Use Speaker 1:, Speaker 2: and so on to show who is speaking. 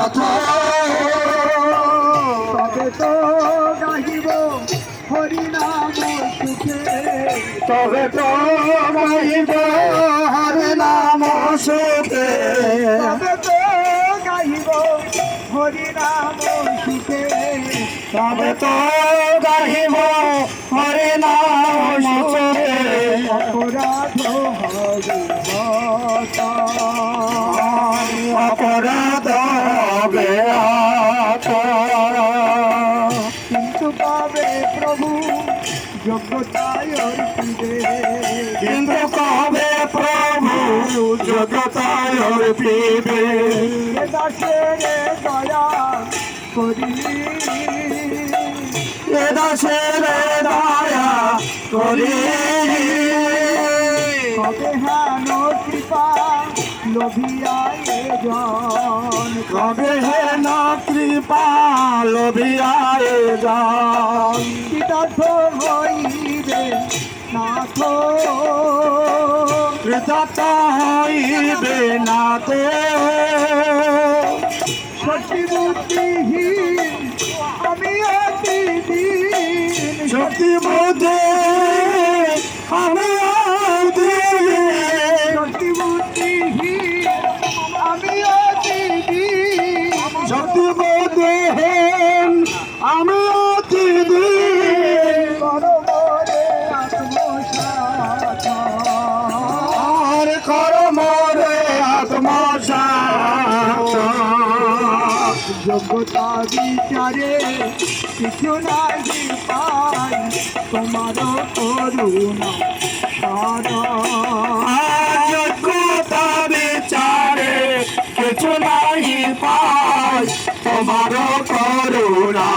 Speaker 1: নাথ
Speaker 2: তবে তো গাহিব হরিনাম সুখে
Speaker 1: তবে তো গাহিব হরি নাম সুখে
Speaker 2: তবে তো গাহিব হরিনাম সুখে
Speaker 1: তবে তো গাহিব হরি নাম সুখে
Speaker 2: অপরাধ হবে হতা।
Speaker 1: অপরাধ হবে হতা।
Speaker 2: কিন্তু পাবে প্রভু যোগ্যতায় অর্পিবে
Speaker 1: কিন্তু কবে প্রভু যোগ্যতায় অর্পিবে
Speaker 2: দাসের দয়া করি
Speaker 1: এ দাসের দয়া করি
Speaker 2: কবে হেন কৃপা লোভিয়ায় জন
Speaker 1: কবে হে না কৃপা লোভিয়ায় যান
Speaker 2: কৃতার্থ হইবে নাথ
Speaker 1: কৃতজ্ঞ হইবে না তো
Speaker 2: শক্তি বুদ্ধিহীন আমি অতি দিন
Speaker 1: শক্তি বুদ্ধি আমি
Speaker 2: শক্তি বুদ্ধিহীন আমি অতি দিন
Speaker 1: শক্তি বুদ্ধিহীন আমি অতিদিন
Speaker 2: করমরে আত্মসাৎ
Speaker 1: আর কর্মরে আত্মসাৎ
Speaker 2: যোগ্যতা বিচারে কিছু নাই পাই তোমার করুণা
Speaker 1: যোগ্যতা বিচারে কিছু নাই পাই তোমার করুণা